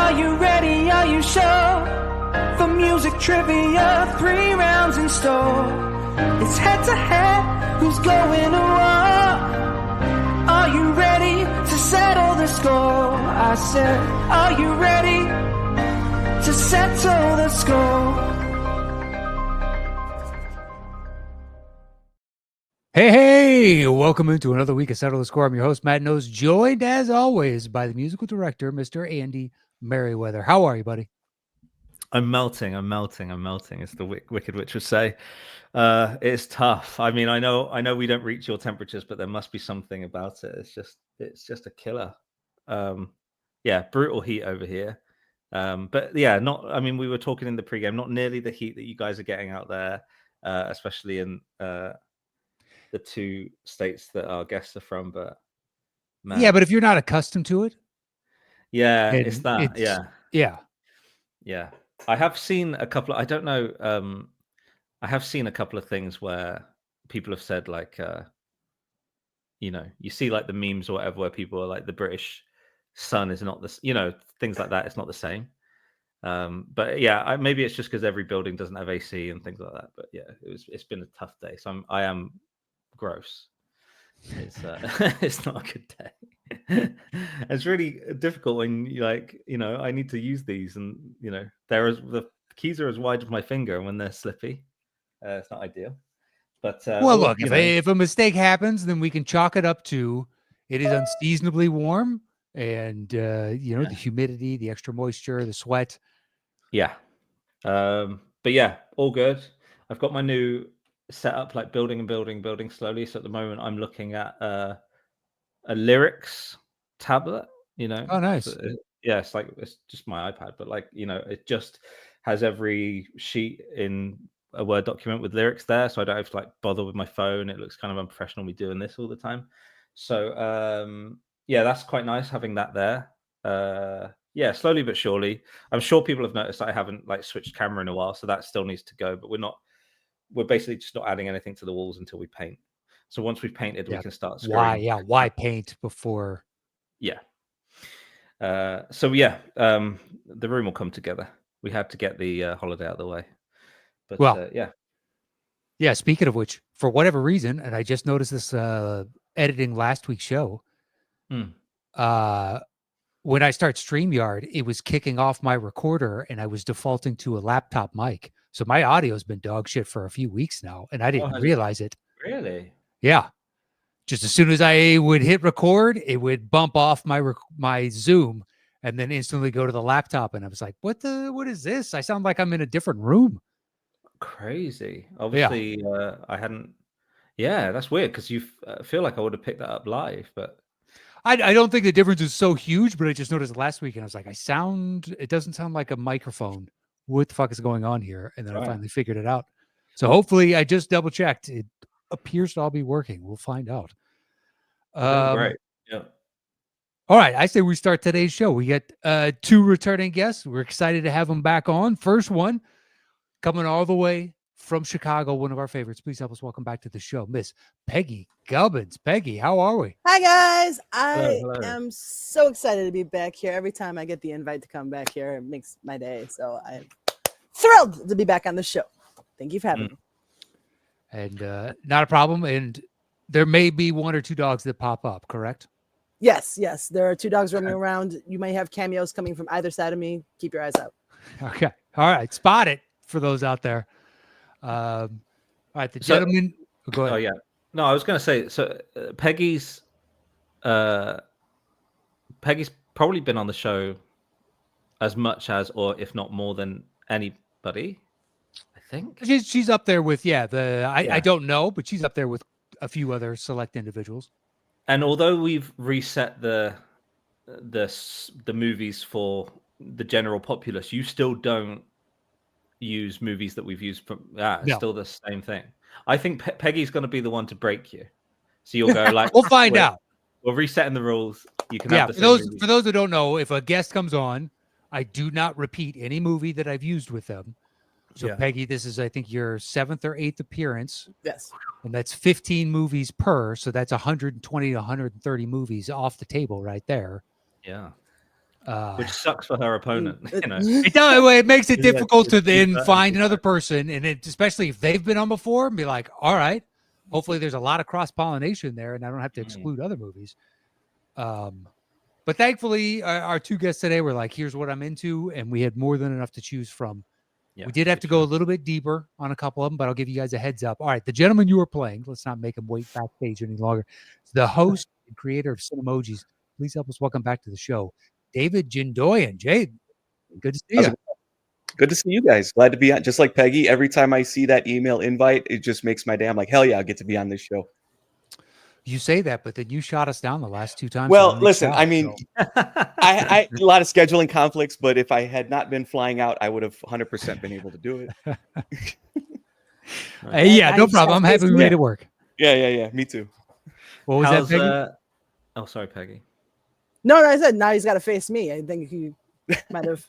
Are you ready? Are you sure? For music trivia, 3 rounds in store. It's head to head, who's going to war? Are you ready to settle the score? I said, are you ready to settle the score? Hey, welcome into another week of Settle the Score. I'm your host, Matt Knost, joined as always by the musical director, Mr. Andy Merryweather. How are you, buddy? I'm melting. As the Wicked Witch would say. It's tough. I mean, I know we don't reach your temperatures, but there must be something about it. It's just a killer. Yeah, brutal heat over here. But yeah, I mean, we were talking in the pregame, not nearly the heat that you guys are getting out there, especially in the 2 states that our guests are from. But man, Yeah, but if you're not accustomed to it, yeah, it's that. Yeah. I have seen a couple. I don't know. I have seen a couple of things where people have said like, you see like the memes or whatever where people are like, the British sun is not this, things like that. It's not the same. But yeah, maybe it's just because every building doesn't have AC and things like that. But yeah, it's been a tough day. So I am gross. It's it's not a good day. It's really difficult when you I need to use these, and the keys are as wide as my finger, and when they're slippy, it's not ideal. But Well, look, if a mistake happens, then we can chalk it up to it is unseasonably warm, and the humidity, the extra moisture, the sweat. Yeah. But yeah, all good. I've got my new setup, like building slowly. So at the moment, I'm looking at a lyrics tablet. Oh, nice. So, yeah, it's just my iPad, but it just has every sheet in a Word document with lyrics there, so I don't have to bother with my phone. It looks kind of unprofessional me doing this all the time. So yeah, that's quite nice having that there. Yeah, slowly but surely. I'm sure people have noticed that I haven't switched camera in a while, so that still needs to go. But we're basically just not adding anything to the walls until we paint. So once we've painted, we can start screwing. Why paint before? Yeah. So yeah, the room will come together. We had to get the holiday out of the way. But yeah. Speaking of which, for whatever reason, and I just noticed this editing last week's show. When I start StreamYard, it was kicking off my recorder, and I was defaulting to a laptop mic. So my audio has been dog shit for a few weeks now, and I didn't realize it. Really? Yeah. Just as soon as I would hit record, it would bump off my Zoom and then instantly go to the laptop. And I was like, what is this? I sound like I'm in a different room. Crazy. Obviously, I hadn't. Yeah, that's weird because you feel like I would have picked that up live, but I don't think the difference is so huge, but I just noticed last week and I was like, it doesn't sound like a microphone. What the fuck is going on here? And then I finally figured it out. So hopefully I just double checked. It appears to all be working. We'll find out. Great. Yeah. All right. I say we start today's show. We get 2 returning guests. We're excited to have them back on. First one coming all the way from Chicago, one of our favorites. Please help us welcome back to the show, Miss Peggy Gubbins. Peggy, how are we? Hi, guys. Hello. I am so excited to be back here. Every time I get the invite to come back here, it makes my day. So I'm thrilled to be back on the show. Thank you for having me. And not a problem. And there may be 1 or 2 dogs that pop up, correct? Yes. There are 2 dogs roaming around. You might have cameos coming from either side of me. Keep your eyes out. Okay. All right. Spot it for those out there. All right. The gentleman. Go ahead. Oh, yeah. No, I was going to say, so Peggy's probably been on the show as much as, or if not more than anybody, I think. She's up there with, I don't know, but she's up there with a few other select individuals. And although we've reset the movies for the general populace, you still don't use movies that we've used from. It's still the same thing. I think Peggy's going to be the one to break you. So you'll go we'll find out. We're resetting the rules. You can have for those who don't know, if a guest comes on, I do not repeat any movie that I've used with them. So Peggy, this is, I think, your 7th or 8th appearance. Yes. And that's 15 movies per. So that's 120 to 130 movies off the table right there. Yeah. which sucks for her opponent. You know, It does. It makes it Yeah, difficult to it's then deeper find and another person, and especially if they've been on before, and be like, all right, hopefully there's a lot of cross pollination there, and I don't have to exclude other movies. But thankfully, our two guests today were like, here's what I'm into, and we had more than enough to choose from. Yeah, we did have good to go a choice. little bit deeper on a couple of them, but I'll give you guys a heads up. All right, the gentleman you were playing, let's not make him wait backstage any longer. The host and creator of Cinemojis. Please help us welcome back to the show, David Jindoian. Jade, good to see How's you. it Good to see you guys. Glad to be on. Just like Peggy, every time I see that email invite, it just makes my day. I'm like, hell yeah, I'll get to be on this show. You say that, but then you shot us down the last 2 times. Well, we missed listen, out, I mean, so- I a lot of scheduling conflicts, but if I had not been flying out, I would have 100% been able to do it. Hey, yeah, Now no you just problem. I'm gotta happy face we me. made it work. Yeah. Me too. What was How's that, Peggy? Oh, sorry, Peggy. No, I said now he's got to face me. I think you might have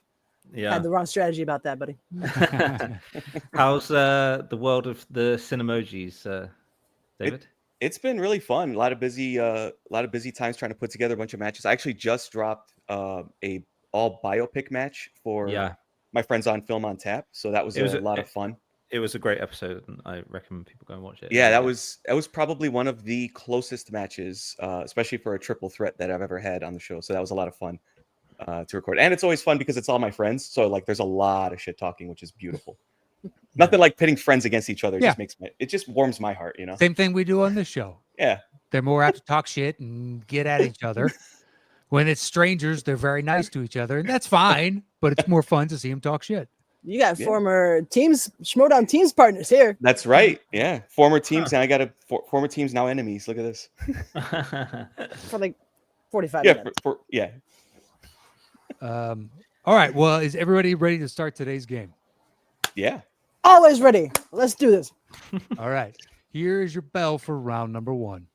Yeah. had the wrong strategy about that, buddy. How's the world of the Cinemojis, David? It's been really fun. A lot of busy times trying to put together a bunch of matches. I actually just dropped a all biopic match for my friends on Film on Tap, so that was a lot of fun. It was a great episode, and I recommend people go and watch it. Yeah, that was probably one of the closest matches, especially for a triple threat that I've ever had on the show. So that was a lot of fun to record, and it's always fun because it's all my friends. So like, there's a lot of shit talking, which is beautiful. Nothing like pitting friends against each other. It just warms my heart, you know. Same thing we do on this show. Yeah, They're more apt to talk shit and get at each other. When it's strangers, they're very nice to each other, and that's fine. But it's more fun to see them talk shit. You got former teams, Schmodown teams partners here. that's right. Yeah, former teams, and I got former teams now enemies. Look at this. For like 45 Yeah, minutes. yeah. All right. Well, is everybody ready to start today's game? Yeah. Always ready. Let's do this. All right. Here is your bell for round number 1.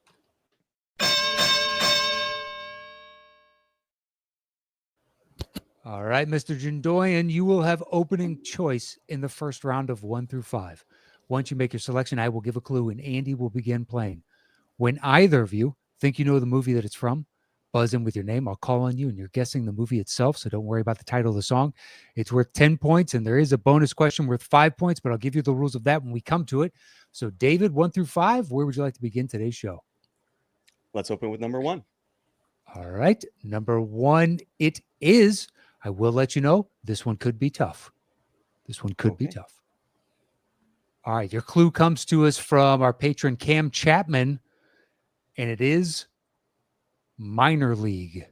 All right, Mr. Jindoian, you will have opening choice in the first round of 1 through 5. Once you make your selection, I will give a clue and Andy will begin playing. When either of you think you know the movie that it's from, buzz in with your name. I'll call on you and you're guessing the movie itself, so don't worry about the title of the song. It's worth 10 points and there is a bonus question worth 5 points, but I'll give you the rules of that when we come to it. So David, 1 through 5, where would you like to begin today's show? Let's open with number 1. All right. Number 1, it is. I will let you know, this one could be tough. This one could be tough. All right. Your clue comes to us from our patron, Cam Chapman, and it is Minor League.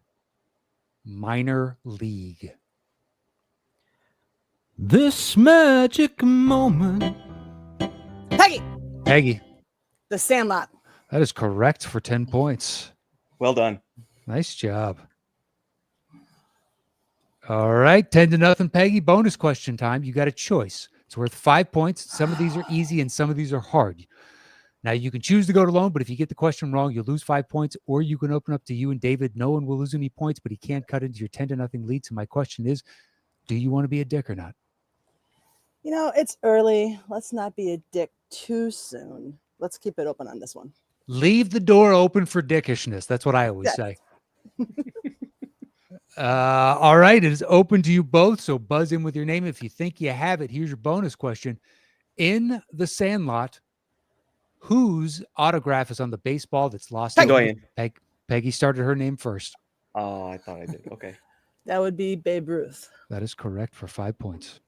Minor League. This magic moment. Peggy, Peggy, The Sandlot. that is correct for 10 points. Well done. Nice job. All right, 10-0, Peggy. Bonus question time. You got a choice. It's worth 5 points. Some of these are easy and some of these are hard. Now, you can choose to go it alone, but if you get the question wrong, you'll lose 5 points, or you can open up to you and David. No one will lose any points, but he can't cut into your 10-0 lead. So my question is, do you want to be a dick or not? You know, it's early. Let's not be a dick too soon. Let's keep it open on this one. Leave the door open for dickishness. That's what I always Yes. say. All right, it is open to you both, so buzz in with your name. If you think you have it, here's your bonus question. In The Sandlot, whose autograph is on the baseball that's lost? Jindoian. Peggy started her name first. Oh, I thought I did. Okay. That would be Babe Ruth. That is correct for 5 points.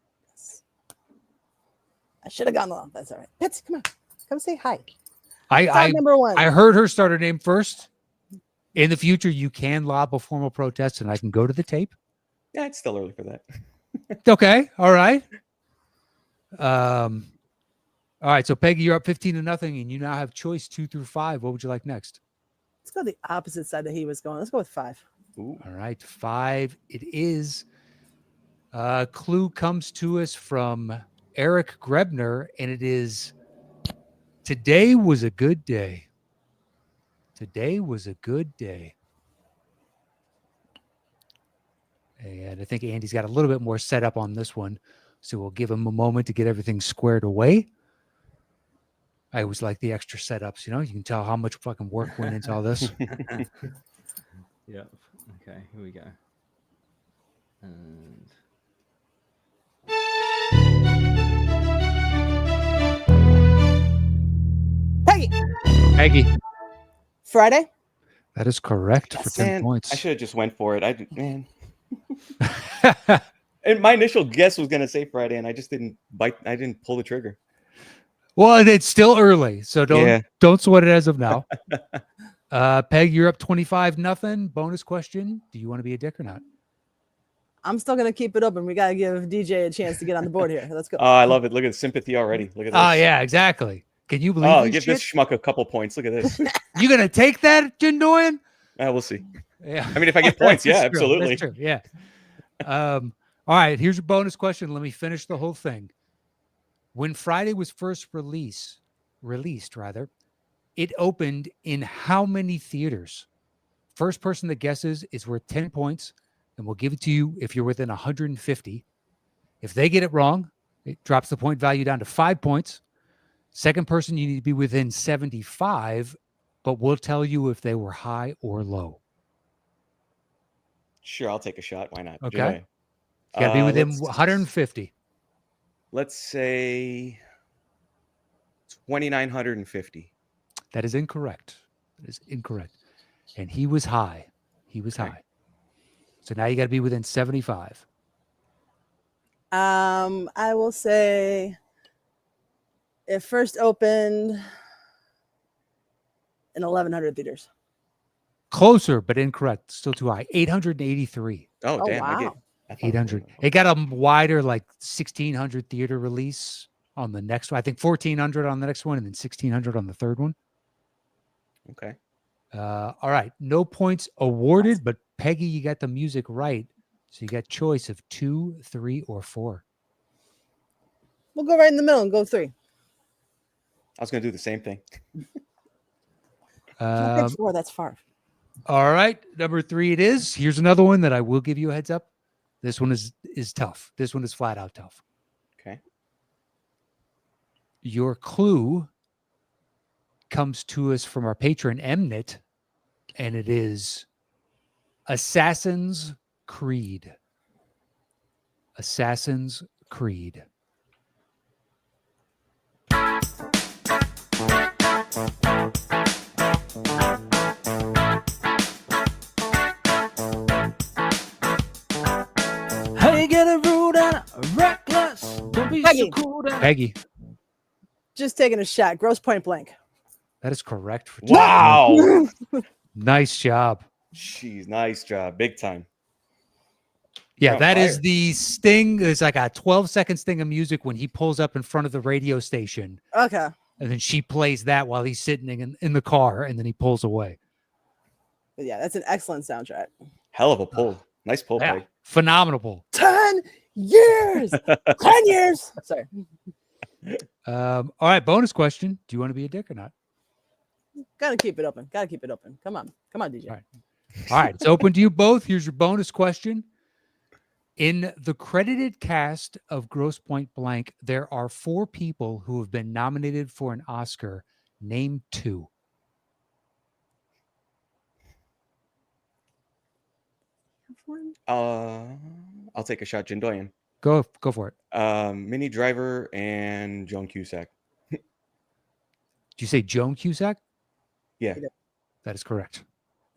I should have gone along. That's all right. Pitsy, come on. Come say hi. I Number 1. I heard her start her name first. In the future, you can lob a formal protest, and I can go to the tape. Yeah, it's still early for that. Okay. All right. All right. So Peggy, you're up 15-0, and you now have choice 2 through 5. What would you like next? Let's go the opposite side that he was going. Let's go with 5. Ooh. All right. 5. It is. Clue comes to us from Eric Grebner, and it is, today was a good day. Today was a good day. And I think Andy's got a little bit more set up on this one. So we'll give him a moment to get everything squared away. I always like the extra setups, you know. You can tell how much fucking work went into all this. Yeah. Okay, here we go. And Peggy. Peggy. Friday. That is correct for 10 Man, points. I should have just went for it. Man. And my initial guess was gonna say Friday, and I just didn't bite. I didn't pull the trigger. Well, it's still early, so Yeah. don't sweat it as of now. Peg, you're up 25-0. Bonus question: do you want to be a dick or not? I'm still gonna keep it open. We gotta give DJ a chance to get on the board here. Let's go. Oh, I love it. Look at the sympathy already. Look at this. Oh yeah, exactly. Can you believe Oh, this give shit? this schmuck a couple points. Look at this. You gonna take that, Jindoian? We'll see. Yeah. I mean, if I get points, yeah, That's true. absolutely. That's true. Yeah. All right. Here's your bonus question. Let me finish the whole thing. When Friday was first released, it opened in how many theaters? First person that guesses is worth 10 points, and we'll give it to you if you're within 150. If they get it wrong, it drops the point value down to 5 points. Second person, you need to be within 75, but we'll tell you if they were high or low. Sure, I'll take a shot. Why not? Okay. Joy. You got to be within let's- 150. Let's say 2,950. That is incorrect. That is incorrect. And he was high. He was Okay. high. So now you got to be within 75. I will say it first opened in 1,100 theaters. Closer, but incorrect. Still too high. 883. Oh, Oh, damn! I wow. 800. It got a wider, like 1,600 theater release on the next one. I think 1,400 on the next one, and then 1,600 on the third one. Okay. All right. No points awarded, but Peggy, you got the music right. So you got choice of 2, 3, or 4. We'll go right in the middle and go 3. I was gonna do the same thing. Don't pick 4. That's far. All right. Number 3 it is. Here's another one that I will give you a heads up. This one is tough. This one is flat out tough. Okay. Your clue comes to us from our patron Mnit, and it is Assassin's Creed. Assassin's Creed. How you get a rude and reckless? Don't be Peggy. so cool. Peggy, Just taking a shot. Gross Point Blank. that is correct. For Wow. Nice job. Jeez, nice job. Big time. Yeah, You're on that is fire. the sting. It's like a 12-second sting of music when he pulls up in front of the radio station, Okay. and then she plays that while he's sitting in the car, and then he pulls away. But yeah, that's an excellent soundtrack. Hell of a pull. Nice pull, Yeah, Peg. phenomenal pull. 10 years. 10 years. Sorry. All right, bonus question. Do you want to be a dick or not? Gotta keep it open. Gotta keep it open. Come on. Come on, DJ. All right. All right, it's open to you both. Here's your bonus question. In the credited cast of Grosse Pointe Blank, there are 4 people who have been nominated for an Oscar. Name 2. I'll take a shot. Jindoian. Go for it. Minnie Driver and Joan Cusack. Did you say Joan Cusack? Yeah. That is correct.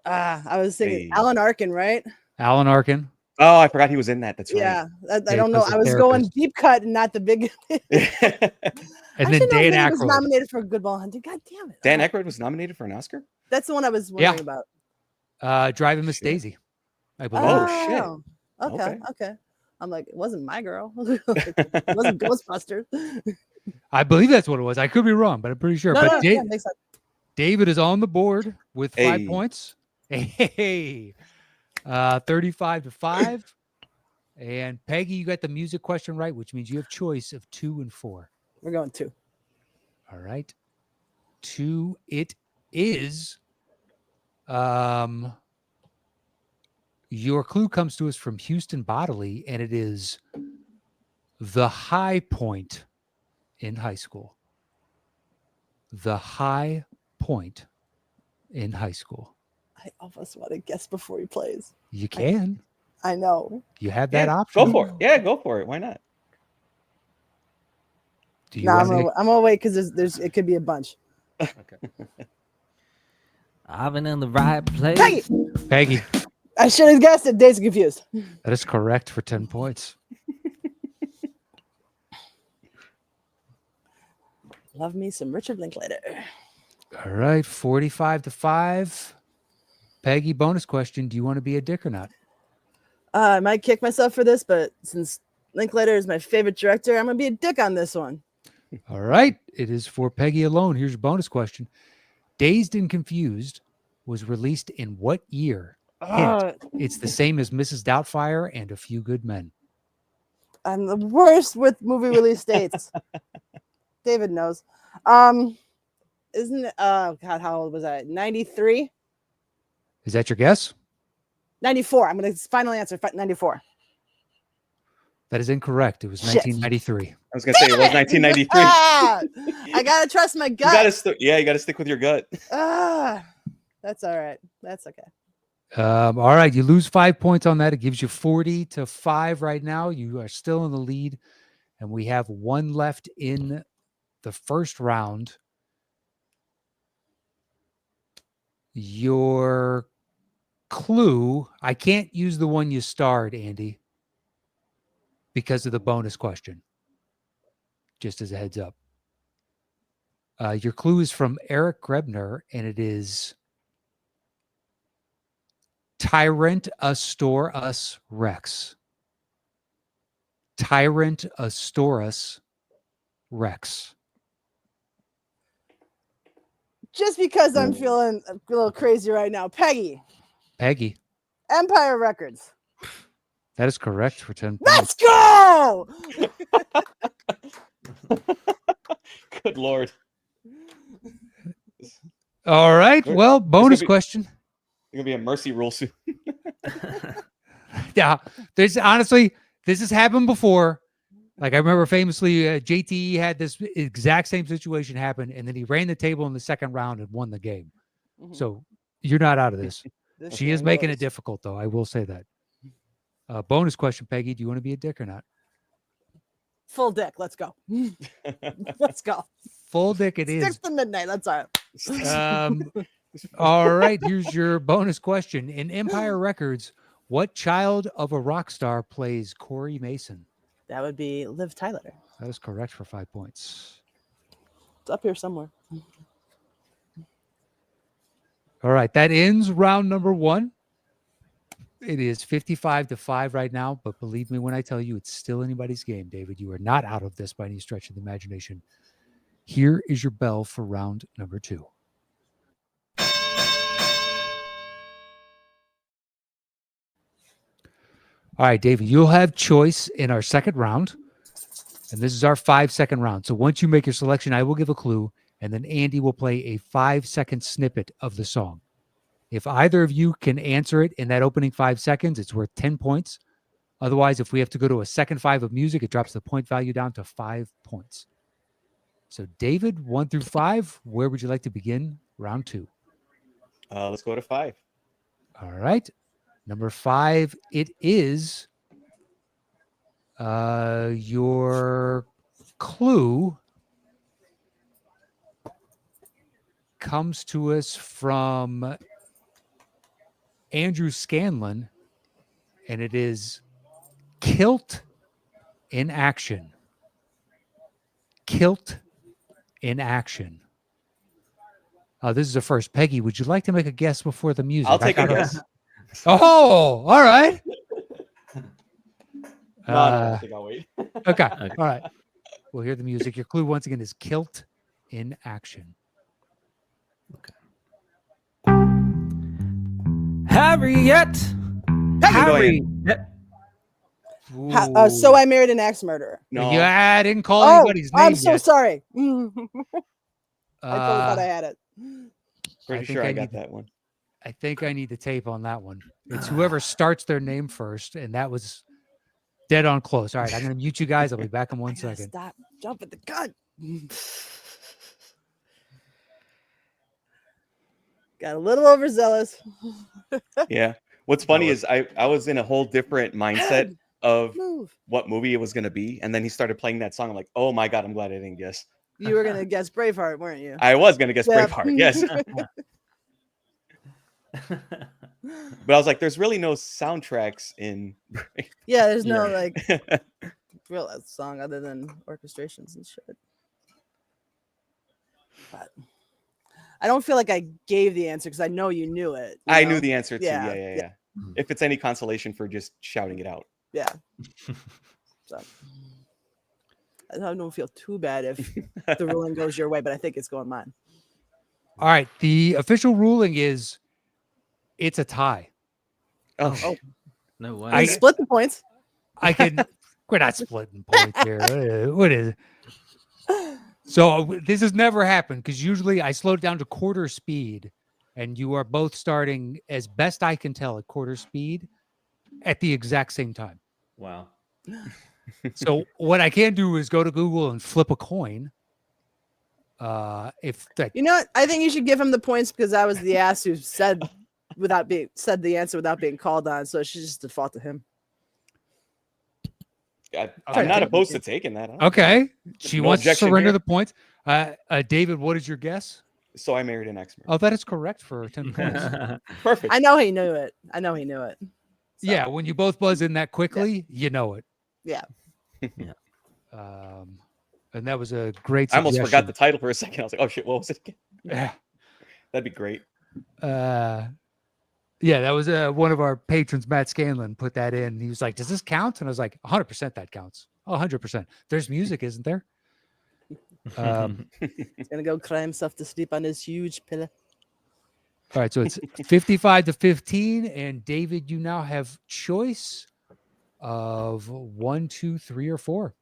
I was thinking Hey. Alan Arkin, right? Alan Arkin. Oh, I forgot he was in that. That's right. Yeah. I Yeah, don't know. was the I was going therapist. deep cut and not the big. And I then should know Dan Minnie was Aykroyd. nominated for Good Will Hunting. God damn it. Dan Oh, Aykroyd was nominated for an Oscar? That's the one I was Yeah. wondering about. Driving Miss Shit. Daisy. I believe. Oh, shit. Okay. Okay. Okay. I'm like, it wasn't my girl. It wasn't Ghostbusters. I believe that's what it was. I could be wrong, but I'm pretty sure. No, but no, yeah, makes sense. David is on the board with 5 Hey. points. Hey, 35-5. And Peggy, you got the music question right, which means you have choice of 2 and 4. We're going 2. All right. 2 it is. Your clue comes to us from Houston Bodily, and it is the high point in high school. The high point in high school. I almost want to guess before he plays. You can. I know. You have that Yeah, option. go for it. Yeah, go for it. Why not? Do you No, want I'm gonna wait because it could be a bunch. I've been in the right place. Peggy! Peggy? I should have guessed it. Days Confused. That is correct for 10 points. Love me some Richard Linklater. All right, 45-5. Peggy, bonus question. Do you want to be a dick or not? I might kick myself for this, but since Linklater is my favorite director, I'm gonna be a dick on this one. All right. It is for Peggy alone. Here's your bonus question. Dazed and Confused was released in what year? Hint, it's the same as Mrs. Doubtfire and A Few Good Men. I'm the worst with movie release dates. David knows. Isn't it? Oh God, how old was I? 93, Is that your guess? 94. I'm gonna final answer. 94. That is incorrect. It was Shit. 1993. I was gonna say it was 1993. Ah, I gotta trust my You gut. you gotta stick with your gut. That's all right. That's okay. All right. You lose 5 points on that. It gives you 40-5 right now. You are still in the lead. And we have one left in the first round. Your clue, I can't use the one you starred, Andy, because of the bonus question. Just as a heads up. Your clue is from Eric Grebner, and it is Tyrant Astorus Rex. Tyrant Astorus Rex. Just because I'm feeling a little crazy right now, Peggy. Peggy. Empire Records. That is correct for 10 points. Let's go. Good Lord. All right. Well, bonus question. There's gonna be a mercy rule soon. Yeah. This has happened before. Like I remember famously, JTE had this exact same situation happen, and then he ran the table in the second round and won the game. Mhm. So you're not out of this. This She is game making goes. it difficult, though. I will say that. Bonus question, Peggy. Do you want to be a dick or not? Full dick. Let's go. Let's go. Full dick it Sticks is. to midnight. That's all right. All right. Here's your bonus question. In Empire Records, what child of a rock star plays Corey Mason? That would be Liv Tyler. That is correct for 5 points. It's up here somewhere. All right. That ends round number 1. It is 55-5 right now, but believe me when I tell you it's still anybody's game, David. You are not out of this by any stretch of the imagination. Here is your bell for round number 2. All right, David, you'll have choice in our second round, and this is our 5-second round. So once you make your selection, I will give a clue, and then Andy will play a 5-second snippet of the song. If either of you can answer it in that opening 5 seconds, it's worth 10 points. Otherwise, if we have to go to a second 5 of music, it drops the point value down to 5 points. So, David, 1 through 5, where would you like to begin round 2? Let's go to 5. All right. Number 5, it is your clue comes to us from Andrew Scanlon, and it is Kilt in Action. Kilt in Action. This is a first. Peggy, would you like to make a guess before the music? I'll take a guess. Oh, all right. No, I think I'll wait. Okay. All right. We'll hear the music. Your clue once again is Kilt in Action. Harriet. Jindoian. So I married an axe murderer. No. Yeah, I didn't call Oh, anybody's name I'm so yet. sorry. I totally thought I Uh, had it. Pretty think sure I I got need- that one. I think I need the tape on that one. It's whoever starts their name first, and that was dead on close. All right, I'm going to mute you guys. I'll be back in 1 I gotta second. Stop jumping the gun. Got a little overzealous. Yeah. What's funny is I was in a whole different mindset of Move. what movie it was going to be. And then he started playing that song. I'm like, oh my God, I'm glad I didn't guess. You were gonna guess Braveheart, weren't you? I was going to guess Yeah. Braveheart, yes. But I was like, there's really no soundtracks in. Yeah, there's no like real song other than orchestrations and shit. But I don't feel like I gave the answer because I know you knew it. I know? knew the answer too. Yeah, Yeah. If it's any consolation for just shouting it out. Yeah. So I don't feel too bad if the ruling goes your way, but I think it's going mine. All right. The official ruling is it's a tie. Oh, No way. I split the points. I can. We're not splitting points here. What is it? So this has never happened because usually I slow it down to quarter speed, and you are both starting, as best I can tell, at quarter speed at the exact same time. Wow. So what I can do is go to Google and flip a coin. If that, You know what? I think you should give him the points because I was the ass who said the answer without being called on, so it should just default to him. I'm not opposed to taking that. okay, she No wants to objection surrender here. the points. David, what is your guess? So I married an ex. Oh, that is correct for 10 points. Perfect. I know he knew it. So, Yeah, when you both buzz in that quickly, you know it. yeah. And that was a great I almost suggestion. forgot the title for a second. I was like, oh shit, what was it again? Yeah. That'd be great. Yeah, that was one of our patrons, Matt Scanlon, put that in. He was like, does this count? And I was like, 100% that counts. Oh, 100%. There's music, isn't there? He's gonna go cry himself to sleep on his huge pillow. All right, so it's 55-15, and David, you now have choice of 1, 2, 3, or 4.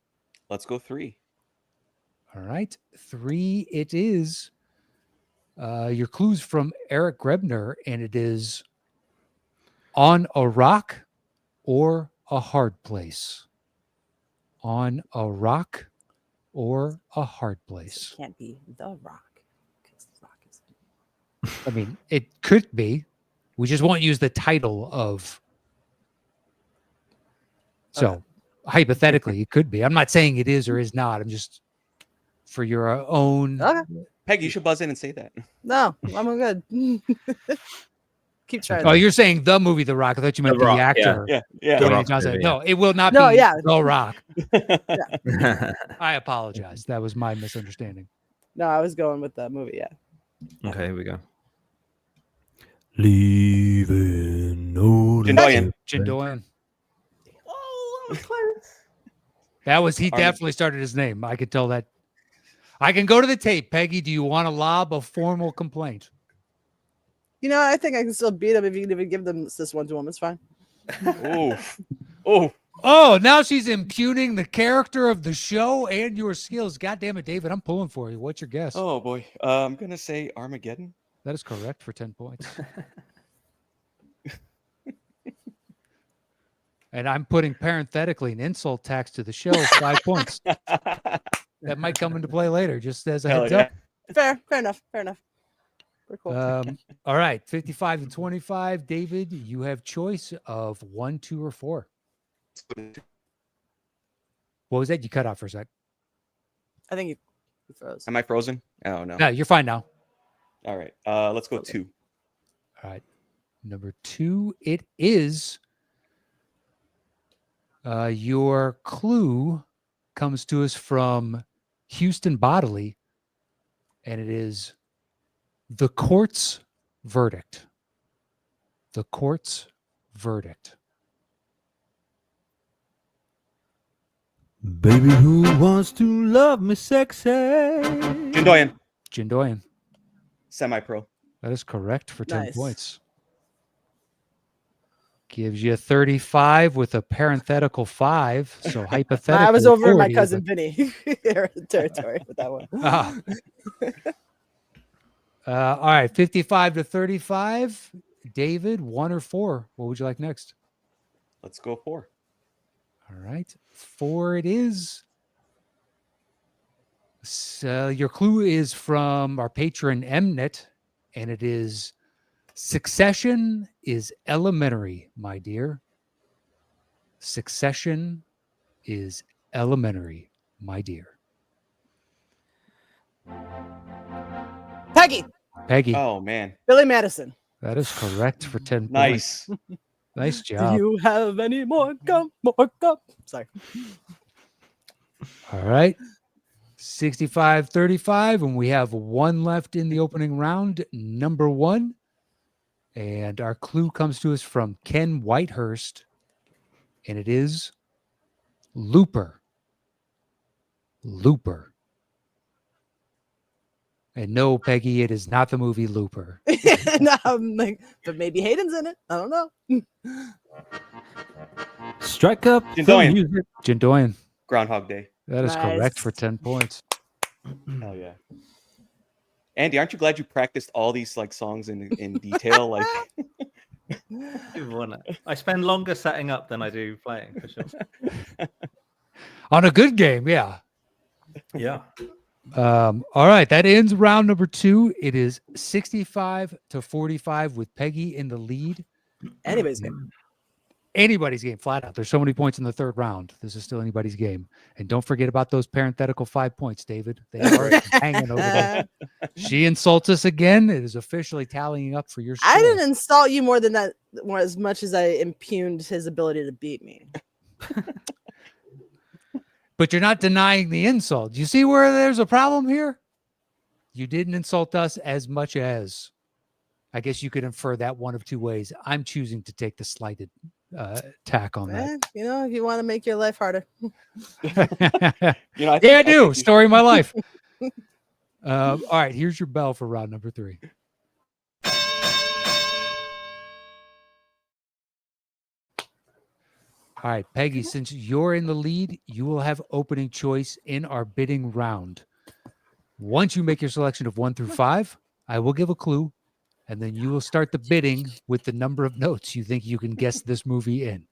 Let's go 3. All right, 3 it is. Your clue's from Eric Grebner, and it is on a rock or a hard place. On a rock or a hard place. It can't be The Rock. 'Cause The Rock is... I mean, it could be. We just won't use the title of. So, hypothetically, it could be. I'm not saying it is or is not. I'm just for your own. Okay. Peggy, you should buzz in and say that. No, I'm good. Keep trying. Oh, you're saying the movie The Rock. I thought you meant the Rock, yeah. actor. Yeah. The Dwayne Rock Johnson. movie, No, it will not No, be yeah. The Rock. yeah. I apologize. That was my misunderstanding. No, I was going with that movie. Yeah. Okay, here we go. Leaving no Jindoian. Jindoian. Oh, that was close. That was he Army. definitely started his name. I could tell that. I can go to the tape. Peggy, do you want to lob a formal complaint? You know, I think I can still beat him if you can even give them this one to him. It's fine. Oh. Oh, now she's impugning the character of the show and your skills. God damn it, David. I'm pulling for you. What's your guess? Oh boy. I'm gonna say Armageddon. That is correct for 10 points. And I'm putting parenthetically an insult tax to the show, 5 points. That might come into play later, just as a Hell heads yeah. up. Fair enough. We're cool. All right, 55-25. David, you have choice of 1, 2, or 4. What was that? You cut out for a sec. I think you froze. Am I frozen? Oh no. No, you're fine now. All right. Let's go 2. All right. Number 2, it is. Your clue comes to us from Houston Bodily, and it is the court's verdict. The court's verdict. Baby, who wants to love me sexy? Jindoian. Jindoian. Semi-pro. That is correct for 10 Nice. points. Gives you 35 with a parenthetical 5. So hypothetically, I was over in my 40, cousin but- Vinny territory with that one. Ah. All right, 55-35. David, 1 or 4? What would you like next? Let's go 4. All right, 4 it is. So your clue is from our patron Mnet, and it is Succession is elementary, my dear. Succession is elementary, my dear. Peggy. Peggy, Oh man, Billy Madison. that is correct for 10 points. nice. Nice Do job. you have any more gum? More gum? Sorry. All right. 65-35, and we have one left in the opening round, number 1. And our clue comes to us from Ken Whitehurst, and it is Looper. Looper. And no, Peggy, it is not the movie Looper. No, I'm like, but maybe Hayden's in it. I don't know. Strike up the Jindoian. music. Jindoian. Groundhog Day. That is correct for Nice. 10 points. Hell yeah. Andy, aren't you glad you practiced all these like songs in detail? Like, I spend longer setting up than I do playing, for sure. On a good game, yeah. Yeah. All right, that ends round number 2. It is 65-45 with Peggy in the lead. Anybody's game. Anybody's game, flat out. There's so many points in the third round. This is still anybody's game. And don't forget about those parenthetical 5 points, David. They are hanging over there. She insults us again. It is officially tallying up for your score. I didn't insult you more than that, as much as I impugned his ability to beat me. But you're not denying the insult. You see where there's a problem here? You didn't insult us as much as, I guess you could infer that one of two ways. I'm choosing to take the slighted tack on that. You know, if you want to make your life harder. you know, I Yeah, I think do. you should- Story of my life. All right, here's your bell for round number 3. All right, Peggy, since you're in the lead, you will have opening choice in our bidding round. Once you make your selection of 1 through 5, I will give a clue, and then you will start the bidding with the number of notes you think you can guess this movie in.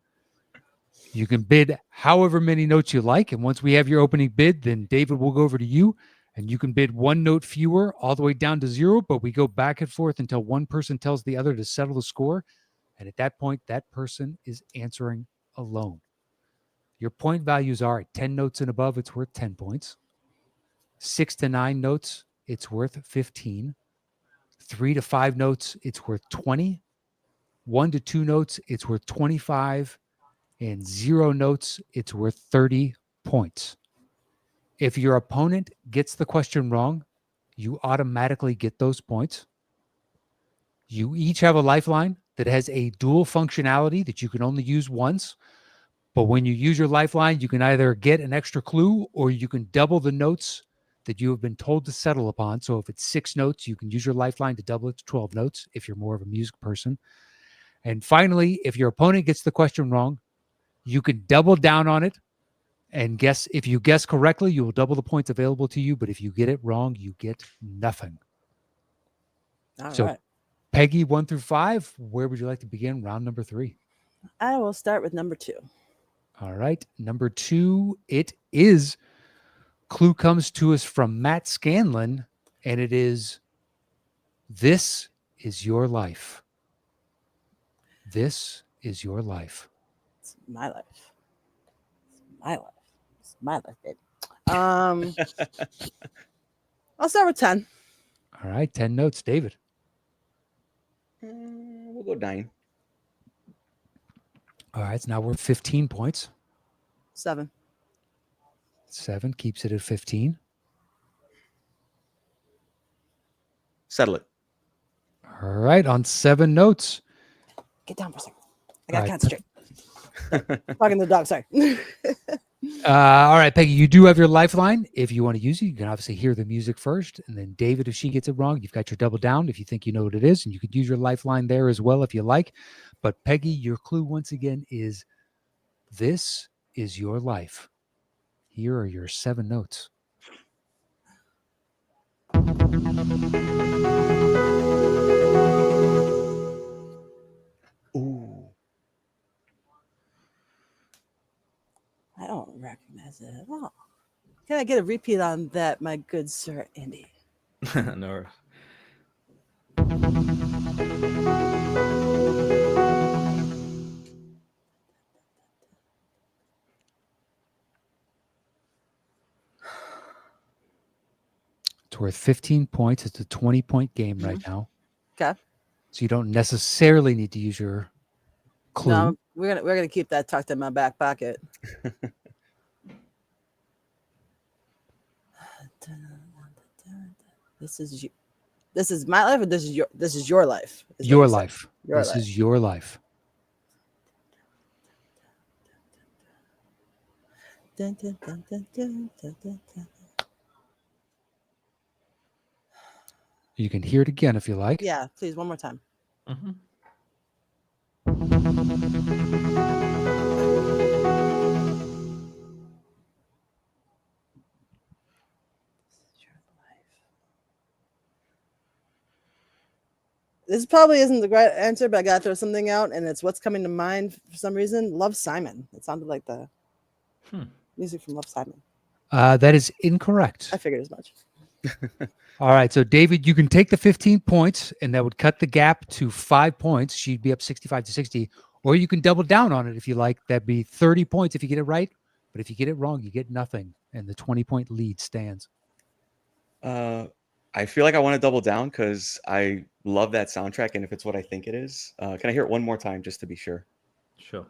You can bid however many notes you like, and once we have your opening bid, then David will go over to you, and you can bid 1 note fewer all the way down to 0, but we go back and forth until one person tells the other to settle the score, and at that point, that person is answering alone. Your point values are at 10 notes and above, it's worth 10 points. 6 to 9 notes, it's worth 15. 3 to 5 notes, it's worth 20. 1 to 2 notes, it's worth 25. And 0 notes, it's worth 30 points. If your opponent gets the question wrong, you automatically get those points. You each have a lifeline that has a dual functionality that you can only use once. But when you use your lifeline, you can either get an extra clue or you can double the notes that you have been told to settle upon. So if it's 6 notes, you can use your lifeline to double it to 12 notes if you're more of a music person. And finally, if your opponent gets the question wrong, you can double down on it and guess. If you guess correctly, you will double the points available to you. But if you get it wrong, you get nothing. All So, right. Peggy, 1 through 5, where would you like to begin? Round number 3. I will start with number 2. All right. Number 2, it is. Clue comes to us from Matt Scanlon, and it is, This is Your Life. This is your life. It's my life. It's my life. It's my life, baby. I'll start with 10. All right. 10 notes, David. We'll go 9. All right. It's now worth 15 points. 7. 7 keeps it at 15. Settle it. All right. On 7 notes. Get down for a second. I gotta All right. concentrate. Talking to the dog. Sorry. All right, Peggy, you do have your lifeline. If you want to use it, you can obviously hear the music first. And then David, if she gets it wrong, you've got your double down if you think you know what it is. And you could use your lifeline there as well if you like. But Peggy, your clue once again is, This is Your Life. Here are your 7 notes. Ooh. I don't recognize it at all. Can I get a repeat on that, my good sir Andy? No. It's worth 15 points. It's a 20-point game right now. Okay. So you don't necessarily need to use your clue. No, we're gonna keep that tucked in my back pocket. This is my life, or this is your life. Is what Your you said. life. Your This life. is your life. Dun, dun, dun, dun, dun, dun, dun, dun. You can hear it again if you like. Yeah, please, one more time. Mm-hmm. This probably isn't the right answer, but I gotta throw something out, and it's what's coming to mind for some reason. Love Simon. It sounded like the music from Love Simon. That is incorrect. I figured as much. All right. So, David, you can take the 15 points, and that would cut the gap to 5 points. She'd be up 65-60. Or you can double down on it if you like. That'd be 30 points if you get it right. But if you get it wrong, you get nothing. And the 20-point lead stands. I feel like I want to double down because I love that soundtrack, and if it's what I think it is, can I hear it one more time just to be sure? Sure.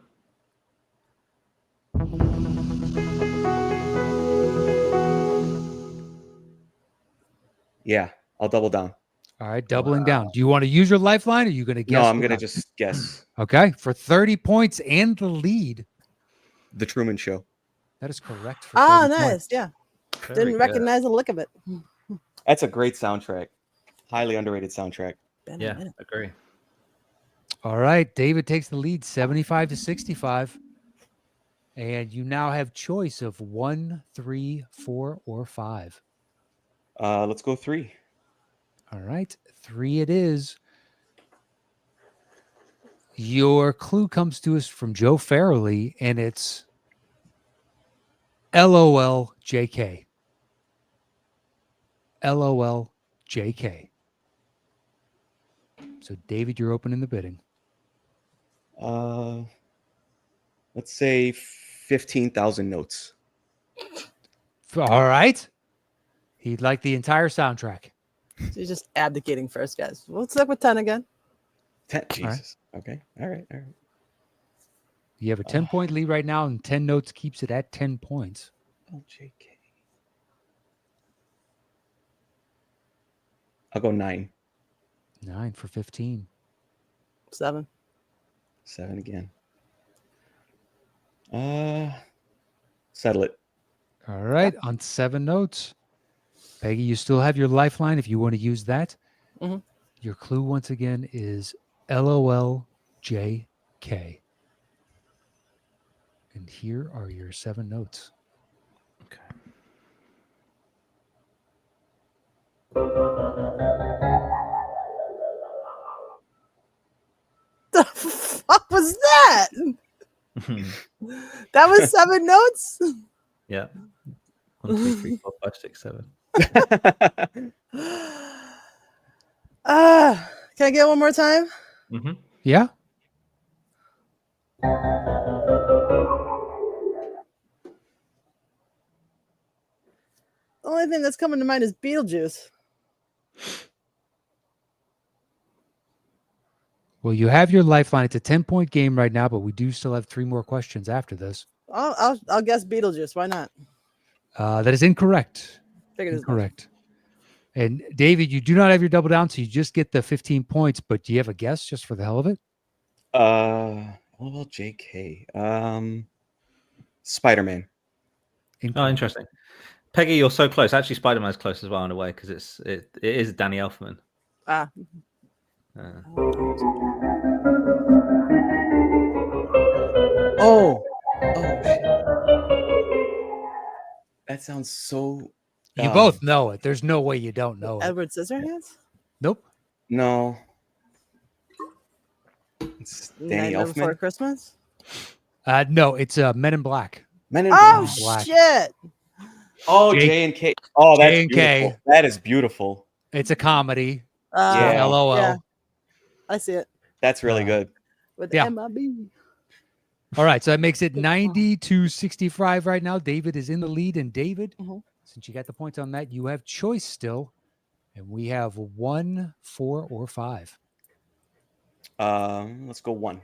Yeah, I'll double down. All right. Doubling down. Do you want to use your lifeline, or are you going to guess? No, I'm gonna without? just guess. Okay. For 30 points and the lead. The Truman Show. That is correct. For Ah, 30 nice. points. Yeah. Very Didn't good. recognize the look of it. That's a great soundtrack. Highly underrated soundtrack. Been a Yeah, minute. agree. All right. David takes the lead 75-65. And you now have choice of 1, 3, 4, or 5. Let's go 3. All right. 3 it is. Your clue comes to us from Joe Farrelly, and it's LOL JK. LOL JK. So, David, you're opening the bidding. Let's say 15,000 notes. All right. He'd like the entire soundtrack. So you're just abdicating first, guys. What's up with 10 again? 10. Jesus. Okay. All right. You have a 10-point lead right now, and 10 notes keeps it at 10 points. Oh, JK. I'll go 9. 9 for 15. 7. 7 again. Settle it. All right. On 7 notes. Peggy, you still have your lifeline if you want to use that. Mhm. Your clue, once again, is LOL JK. And here are your 7 notes. Okay. The fuck was that? That was 7 notes? Yeah. 1, 2, 3, 4, 5, 6, 7. Can I get one more time? Mm-hmm. Yeah? The only thing that's coming to mind is Beetlejuice. Well, you have your lifeline. It's a 10-point game right now, but we do still have 3 more questions after this. I'll guess Beetlejuice. Why not? That is incorrect. Figured as much. Incorrect. And David, you do not have your double down, so you just get the 15 points, but do you have a guess just for the hell of it? Well, JK. Spider-Man. Oh, interesting. Peggy, you're so close. Actually, Spider-Man's close as well in a way because it is Danny Elfman. Ah. Oh, shit. That sounds so. You both know it. There's no way you don't know it. Edward Scissorhands? Nope. No. It's Danny Nightmare Before Elfman. Christmas? No, it's Men in Black. Men in Oh, Black. Black. shit. Oh, J- J&K. Oh, that's J&K. beautiful. That is beautiful. It's a comedy. Yeah. LOL. Yeah. I see it. That's really good. With Yeah. MIB. All right, so that makes it 90-65 right now. David is in the lead, and David, Mhm. since you got the points on that, you have choice still. And we have 1, 4, or 5. Let's go 1.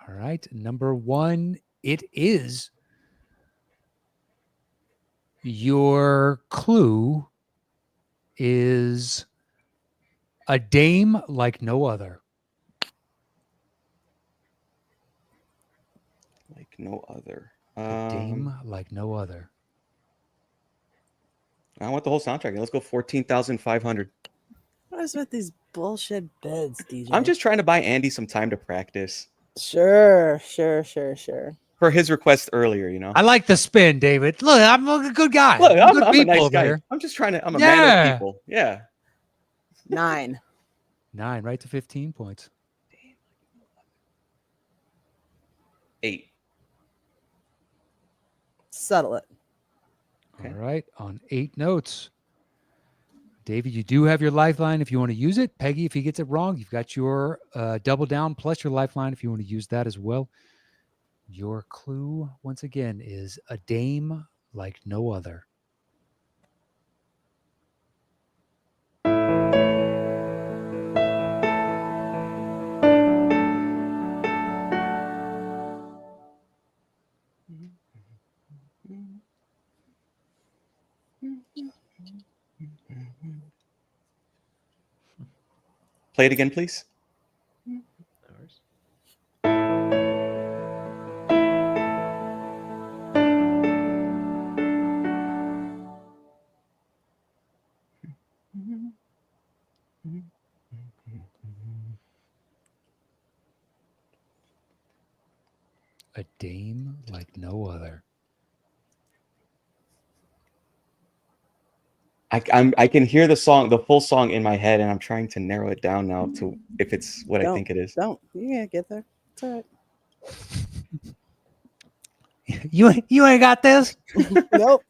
All right. Number 1, it is. Your clue is a dame like no other. Like no other. A dame like no other. I want the whole soundtrack. Let's go 14,500. What is with these bullshit beds, DJ? I'm just trying to buy Andy some time to practice sure. for his request earlier. You know, I like the spin, David. Look, I'm a good guy. look, I'm good a people nice over guy. here. I'm just trying to. I'm a Yeah. man of people. Yeah. 9. 9, right to 15 points. 8. Settle it. Okay. All right. On 8 notes. David, you do have your lifeline if you want to use it. Peggy, if he gets it wrong, you've got your double down plus your lifeline if you want to use that as well. Your clue, once again, is a dame like no other. Play it again, please. A dame like no other. I can hear the song, the full song in my head, and I'm trying to narrow it down now to if it's what I think it is. Don't. You can't get there. It's all right. You ain't got this? Nope.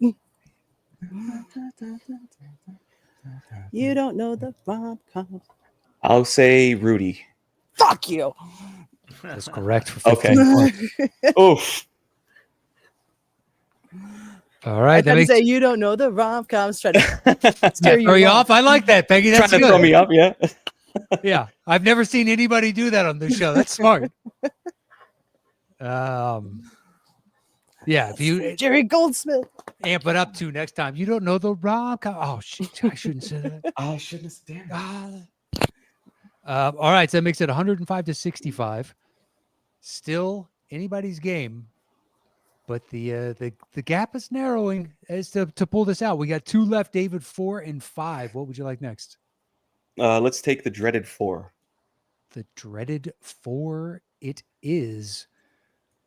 You don't know the rom-com. I'll say Rudy. Fuck you. That's correct for 15 Okay. points. Oof. All I right. That tried to makes say you don't know the rom-coms. Try to steer you throw you wrong. off. I like that, Peggy. Trying That's to good. throw me up, yeah. Yeah. I've never seen anybody do that on this show. That's smart. Yeah, if you Jerry Goldsmith. amp it up to next time, you don't know the rom com. Oh shit, I shouldn't say that. I shouldn't have Ah. All right, so that makes it 105 to 65. Still anybody's game, but the gap is narrowing as to pull this out. We got 2 left, David, 4 and 5. What would you like next? Let's take the dreaded 4. The dreaded 4 it is.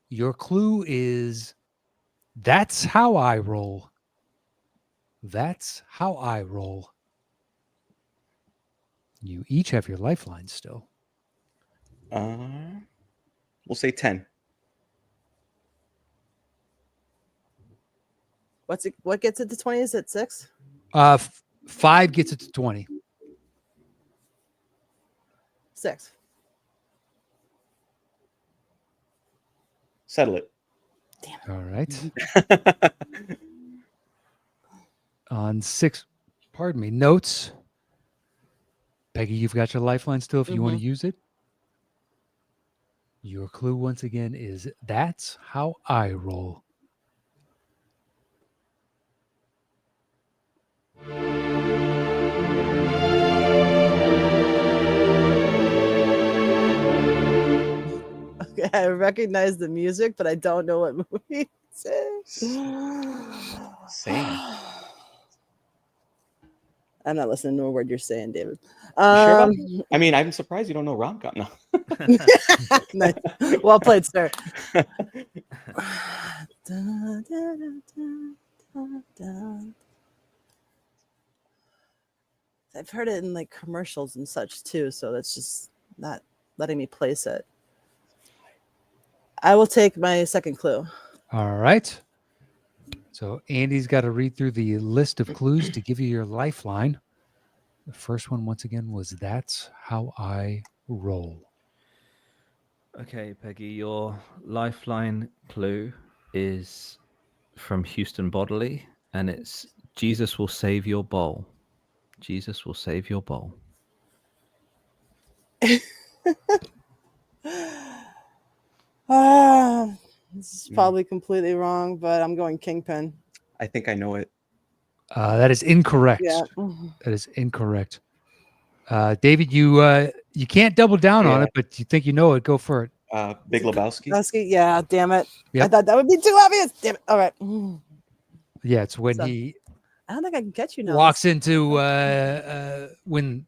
Your clue is that's how I roll. That's how I roll. You each have your lifelines still. We'll say 10. What gets it to 20? Is it 6? 5 gets it to 20. 6. Settle it. All right. On 6, pardon me, notes. Peggy, you've got your lifeline still if you want to use it. Your clue once again is that's how I roll. Okay, I recognize the music, but I don't know what movie it's Same. I'm not listening to a word you're saying, David. You sure about that? I mean, I'm surprised you don't know rom-com. No. Nice. Well played, sir. I've heard it in like commercials and such too, so that's just not letting me place it. I will take my second clue. All right. So Andy's got to read through the list of clues to give you your lifeline. The first one, once again, was that's how I roll. Okay, Peggy, your lifeline clue is from Houston Bodily, and it's Jesus will save your bowl. Jesus will save your bowl. This is probably completely wrong, but I'm going Kingpin. I think I know it. That is incorrect. Yeah. That is incorrect. David, you can't double down on Yeah. it, but you think you know it. Go for it. Big Lebowski. Lebowski? Yeah, damn it. I Yep. thought that would be too obvious. Damn it. All right. Yeah, it's when So, he I don't think I can catch you now. walks into when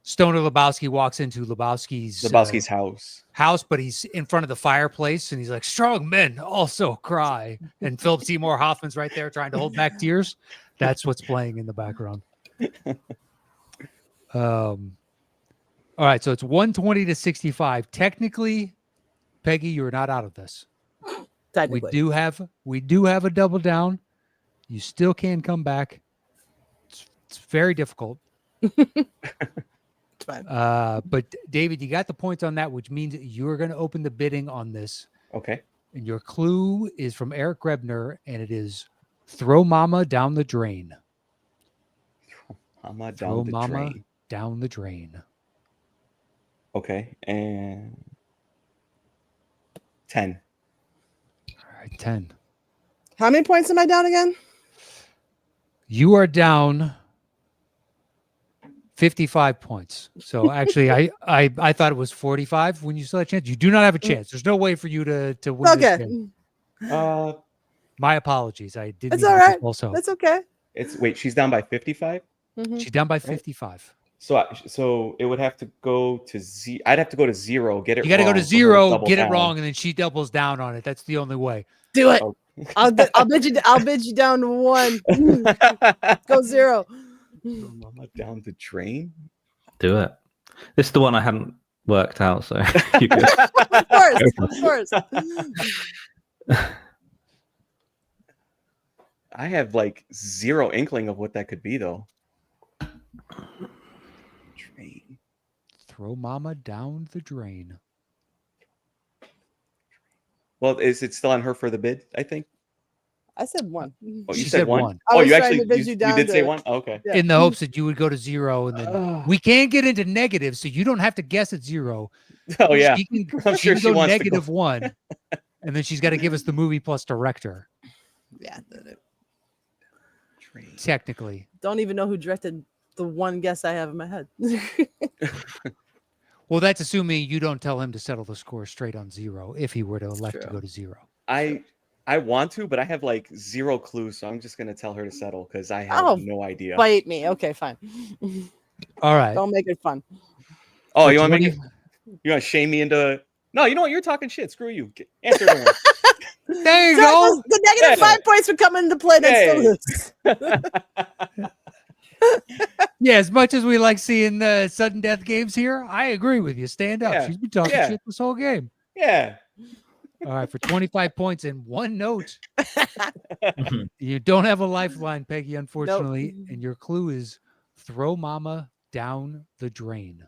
Stoner Lebowski walks into Lebowski's house. but he's in front of the fireplace and he's like, "Strong men also cry." And Philip Seymour Hoffman's right there trying to hold back tears. That's what's playing in the background. All right, so it's 120 to 65. Technically, Peggy, you're not out of this. We Technically. do have a double down. You still can come back. It's very difficult. It's fine. But David, you got the points on that, which means you're going to open the bidding on this. Okay. And your clue is from Eric Grebner, and it is throw mama down the drain. Mama Throw down the mama drain. down the drain. Okay. And 10. All right, 10. How many points am I down again? You are down 55 points. So actually, I thought it was 45 when you still had a chance. You do not have a chance. There's no way for you to win this Okay. game. My apologies. I didn't. It's mean all to right. Also, That's okay. She's down by 55. she's down by 55. So it would have to go to Z. I'd have to go to 0. Get it. You got to go wrong to for her 0, double get it down. wram, and then she doubles down on it. That's the only way. Do it. Oh. I'll bid you down to 1. Go 0. Throw mama down the drain. Do it. This is the one I hadn't worked out, so you could. Of course. I have like 0 inkling of what that could be, though. Drain. Throw mama down the drain. Well, is it still on her for the bid? I think. I said 1. Oh, you She said said 1. one. I Oh, was you trying actually to bid you down did say to- 1. Oh, okay. Yeah. In the hopes that you would go to 0, and then Oh. we can get into negative, so you don't have to guess at 0. Oh yeah. She can, I'm sure can she go wants to go. negative 1, and then she's got to give us the movie plus director. Yeah. Drain. Technically, Don't even know who directed the one guess I have in my head. well, that's assuming you don't tell him to settle the score straight on 0 if he were to elect to true. go to 0. I want to, but I have like 0 clues, so I'm just gonna tell her to settle because I have Oh, no idea. Bite me. Okay, fine. All right. Don't make it fun. Oh, For you want to 20 make it? You want to shame me into? No, you know what? You're talking shit. Screw you. Answer the one. There you So go. the negative Yeah. 5 points would come into play next Yay. to this. Yeah, as much as we like seeing sudden death games here, I agree with you. Stand up. Yeah. She's been talking Yeah. shit this whole game. Yeah. All right, for 25 points and 1 note. You don't have a lifeline, Peggy, unfortunately. And your clue is throw mama down the drain.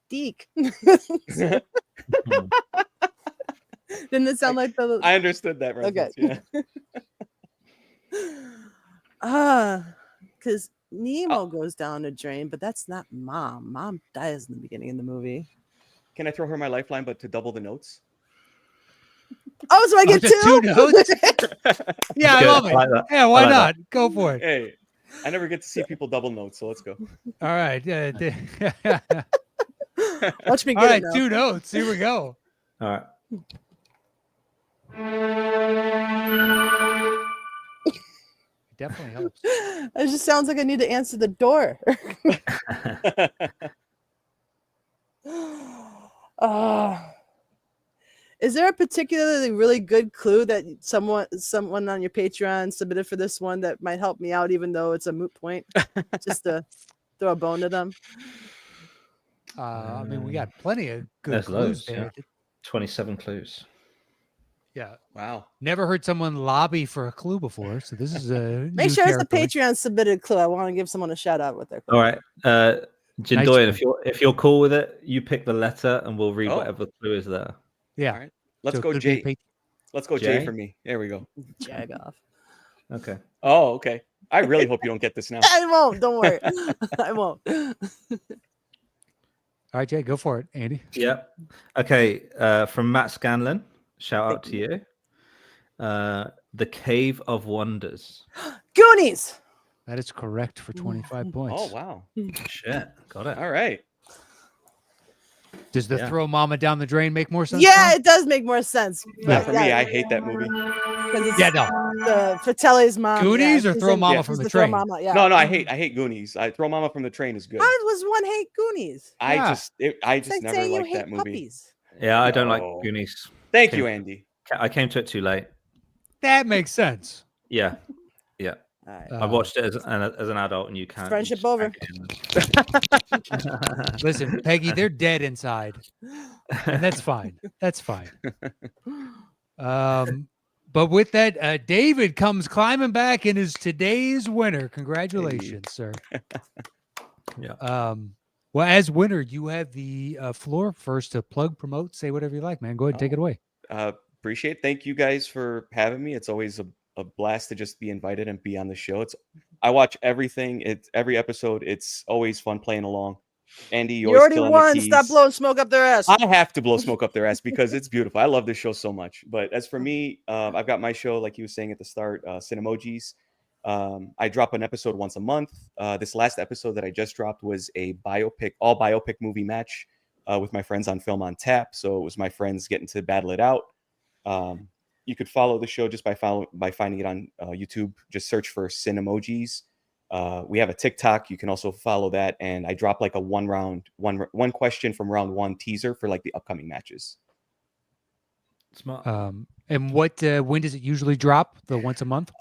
Deke. Didn't it sound like the I understood that reference. Okay. Yeah. Because Nemo goes down a drain, but that's not Mom. Mom dies in the beginning of the movie. Can I throw her my lifeline, but to double the notes? Oh, so I get just 2? 2 notes? Yeah, I Good. love I it. like that. Yeah, why I like not? Go for it. Hey, I never get to see people double notes, so let's go. All right. Watch me get All right, it now. 2 notes. Here we go. All right. Definitely helps. It just sounds like I need to answer the door. Is there a particularly really good clue that someone on your Patreon submitted for this one that might help me out, even though it's a moot point, just to throw a bone to them? I mean, we got plenty of good There's clues loads, there. 27 clues. Yeah. Wow. Never heard someone lobby for a clue before, so this is a Make new sure it's a territory. Patreon submitted clue. I want to give someone a shout out with their clue. All right. Jindoian, Nice. if you're cool with it, you pick the letter and we'll read Oh. whatever clue is there. Yeah. All right. Let's So it go could be a Jay. Let's go Jay Jay? for me. There we go. Jag off. Okay. Oh, okay. I really hope you don't get this now. I won't. Don't worry. I won't. All right, Jay, go for it, Andy. Yep. Okay. From Matt Scanlon, shout out to you. The Cave of Wonders. Goonies. That is correct for 25 points. Oh, wow. Shit. Got it. All right. Does the Yeah. throw mama down the drain make more sense? Yeah, now? it does make more sense. Yeah, for me, I hate that movie. because it's Yeah, no. the Fratelli's mom. Goonies or she's Throw in- Mama yeah, from she's the Throw Train? Mama, yeah. No, I hate Goonies. I Throw Mama from the Train is good. How was one hate Goonies? I Yeah. just It's like never saying you liked that hate movie. puppies. Yeah, I don't like No. Goonies. Thank you, Andy. I came to it too late. That makes sense. Yeah. Yeah. All right. I watched it as an adult, and you can't. Friendship you just over. can't get in. Listen, Peggy, they're dead inside, and that's fine. That's fine. But with that, David comes climbing back and is today's winner. Congratulations, sir. Yeah. Well, as winner, you have the floor first to plug, promote, say whatever you like, man. Go ahead and take it away. Appreciate it. Thank you guys for having me. It's always a blast to just be invited and be on the show. I watch everything. It's every episode. It's always fun playing along. Andy, You always already killing won. the Stop keys. blowing smoke up their ass. I have to blow smoke up their ass because it's beautiful. I love this show so much. But as for me, I've got my show, like you were saying at the start, Cinemojis. I drop an episode once a month. This last episode that I just dropped was a all biopic movie match with my friends on Film on Tap. So it was my friends getting to battle it out. You could follow the show just by finding it on YouTube. Just search for Cinemojis. We have a TikTok. You can also follow that. And I drop like a one question from round 1 teaser for like the upcoming matches. Smart. And what? When does it usually drop? The once a month?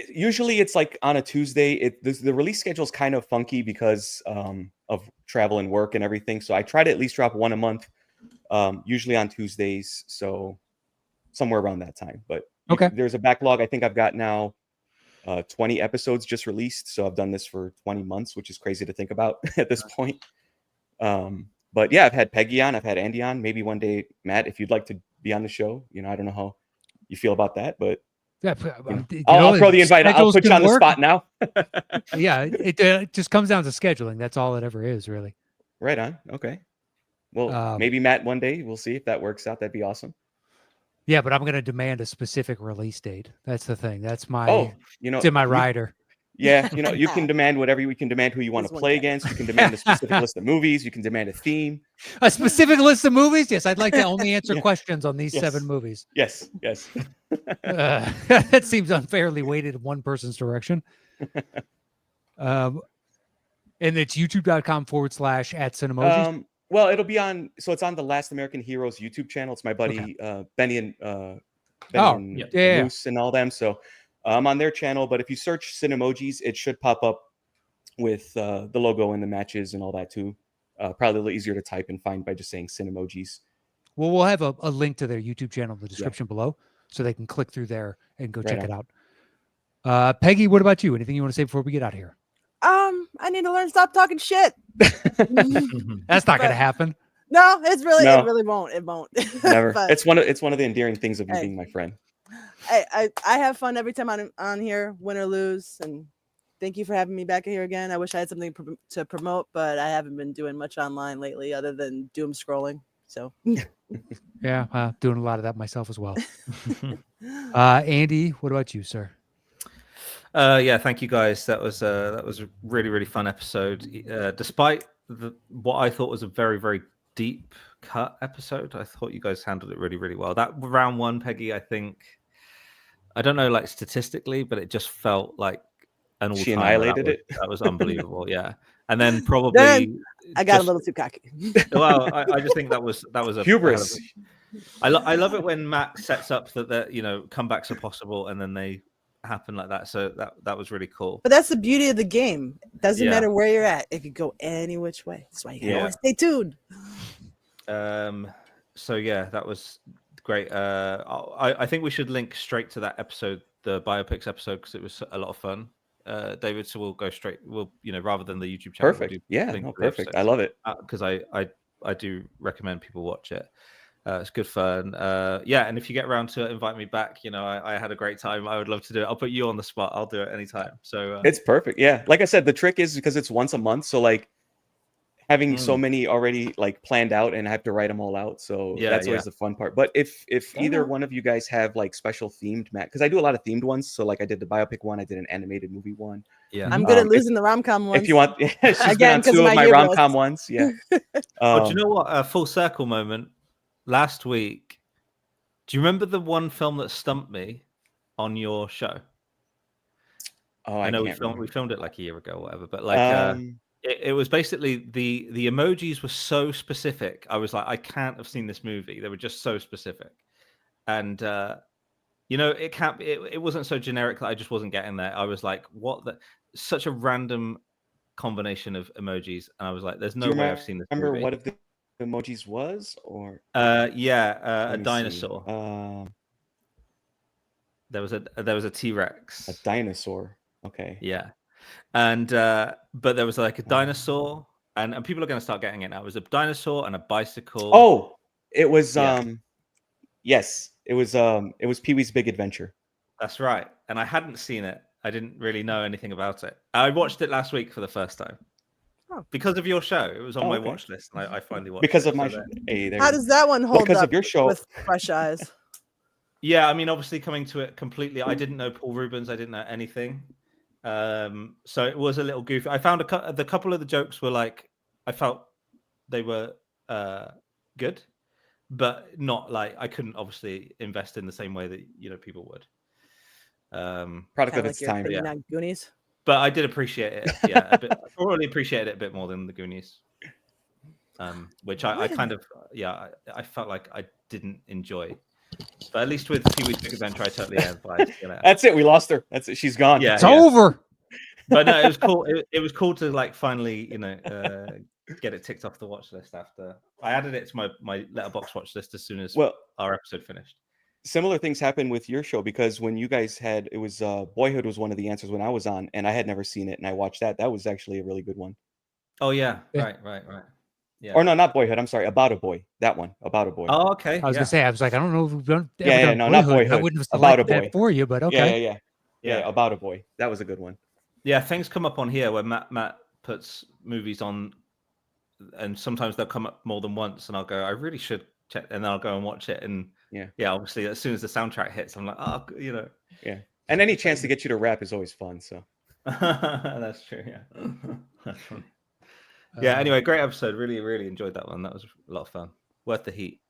Usually it's like on a Tuesday. The release schedule is kind of funky because of travel and work and everything. So I try to at least drop one a month, usually on Tuesdays. So somewhere around that time. But Okay. there's a backlog. I think I've got now 20 episodes just released. So I've done this for 20 months, which is crazy to think about at this point. But yeah, I've had Peggy on. I've had Andy on. Maybe one day, Matt, if you'd like to be on the show, I don't know how you feel about that, but Yeah, I'll throw the invite. I'll schedules put you can on the work. spot now. Yeah, it just comes down to scheduling. That's all it ever is, really. Right on. Okay. Well, Um, maybe Matt one day. We'll see if that works out. That'd be awesome. Yeah, but I'm going to demand a specific release date. That's the thing. That's my. Oh, it's in my rider. Yeah, you can demand whatever you can demand who you want to There's one play guy. against. You can demand a specific list of movies. You can demand a theme. A specific list of movies? Yes, I'd like to only answer Yeah. questions on these Yes. 7 movies. Yes, yes. That seems unfairly weighted in one person's direction. And it's youtube.com/@Cinemojis. Well, it'll be on. So it's on the Last American Heroes YouTube channel. It's my buddy Benny and yeah. Moose and all them. So I'm on their channel. But if you search Cinemojis, it should pop up with the logo and the matches and all that too. Probably a little easier to type and find by just saying Cinemojis. Well, we'll have a link to their YouTube channel in the description below, so they can click through there and go Right check on. it out. Peggy, what about you? Anything you want to say before we get out of here? I need to learn to stop talking shit. That's not going to But- happen. No, it No. really won't. It won't. Never. But It's one of the endearing things of you Hey. being my friend. I have fun every time I'm on here, win or lose. And thank you for having me back here again. I wish I had something to promote, but I haven't been doing much online lately other than doom scrolling. So Yeah, doing a lot of that myself as well. Andy, what about you, sir? Yeah, thank you guys. That was a really, really fun episode. Despite what I thought was a very, very deep cut episode, I thought you guys handled it really, really well. That round 1, Peggy, I think, I don't know, like statistically, but it just felt like an all-timer. She annihilated it. That was unbelievable. Yeah, and then probably Then I got just- a little too cocky. Well, I just think that was a Hubris. I love it when Matt sets up that comebacks are possible and then they happen like that. So that was really cool. But that's the beauty of the game. Doesn't Yeah. matter where you're at. It could go any which way. That's why you Yeah. always stay tuned. So yeah, that was great. I think we should link straight to that episode, the biopics episode, because it was a lot of fun. David, so we'll go straight. Rather than the YouTube channel. Perfect. Yeah, no, perfect. I love it. because I do recommend people watch it. It's good fun. Yeah, and if you get around to invite me back, I had a great time. I would love to do it. I'll put you on the spot. I'll do it anytime. So It's perfect. Yeah. Like I said, the trick is because it's once a month. So like having so many already like planned out and I have to write them all out. So that's always the fun part. But if either one of you guys have like special themed because I do a lot of themed ones. So like I did the biopic one, I did an animated movie one. Yeah. I'm good at losing the rom-com ones. If you want, she's Again, been on 'cause 2 of of my my Euros. rom-com ones. Yeah. Oh, do you know what? A full circle moment. Last week, do you remember the one film that stumped me on your show? Oh, I know we filmed it like a year ago or whatever, but like it was basically the emojis were so specific. I was like, I can't have seen this movie. They were just so specific. And it wasn't so generic that I just wasn't getting there. I was like, such a random combination of emojis, and I was like, there's no way I've seen this movie. Remember what of the emojis was, or a dinosaur. There was a T-Rex. A dinosaur. Okay. Yeah. And but there was like a dinosaur, and people are going to start getting it now. It was a dinosaur and a bicycle. Oh, it was yes, it was Pee-wee's Big Adventure. That's right. And I hadn't seen it. I didn't really know anything about it. I watched it last week for the first time. Oh. Because of your show. It was on my watch list, and I finally watched because it. of my show. Hey, how does that one hold because up of your show with fresh eyes? Yeah, I mean, obviously coming to it completely, I didn't know Paul Rubens. I didn't know anything. So it was a little goofy. I found the couple of the jokes were like, I felt they were good, but not like I couldn't obviously invest in the same way that people would. Product of its time. Yeah. Goonies. But I did appreciate it. Yeah, a bit. I probably appreciated it a bit more than the Goonies. Which I kind of I felt like I didn't enjoy. But at least with Pee-wee's Big Adventure, I totally advised. That's it. We lost her. That's it. She's gone. Yeah, it's over. But no, it was cool. It was cool to like finally, get it ticked off the watch list after I added it to my Letterboxd watch list as soon as our episode finished. Similar things happened with your show because when you guys had Boyhood was one of the answers when I was on, and I had never seen it, and I watched that. That was actually a really good one. Oh yeah. Right. Yeah. Or no, not Boyhood. I'm sorry, About a Boy. That one, About a Boy. Oh, okay. I was gonna say, I was like, I don't know if we've done. No, not Boyhood. I wouldn't have About a selected Boy that for you, but okay. Yeah. About a Boy. That was a good one. Yeah, things come up on here where Matt puts movies on, and sometimes they'll come up more than once, and I'll go, I really should check, and then I'll go and watch it, and obviously as soon as the soundtrack hits, I'm like, Yeah, and any chance to get you to rap is always fun. So that's true. Yeah, that's fun. Yeah. Anyway, great episode. Really, really enjoyed that one. That was a lot of fun. Worth the heat.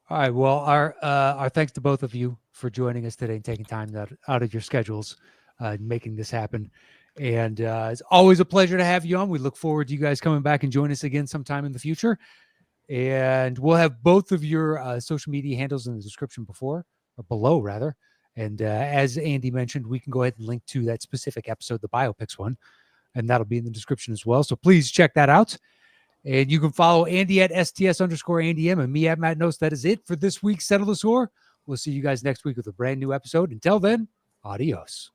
All right. Well, our thanks to both of you for joining us today and taking time out of your schedules, making this happen. And it's always a pleasure to have you on. We look forward to you guys coming back and join us again sometime in the future. And we'll have both of your social media handles in the description below rather. And as Andy mentioned, we can go ahead and link to that specific episode, the biopics one, and that'll be in the description as well. So please check that out. And you can follow Andy at STS_AndyM and me at Matt Knost. That is it for this week's Settle the Score. We'll see you guys next week with a brand new episode. Until then, adios.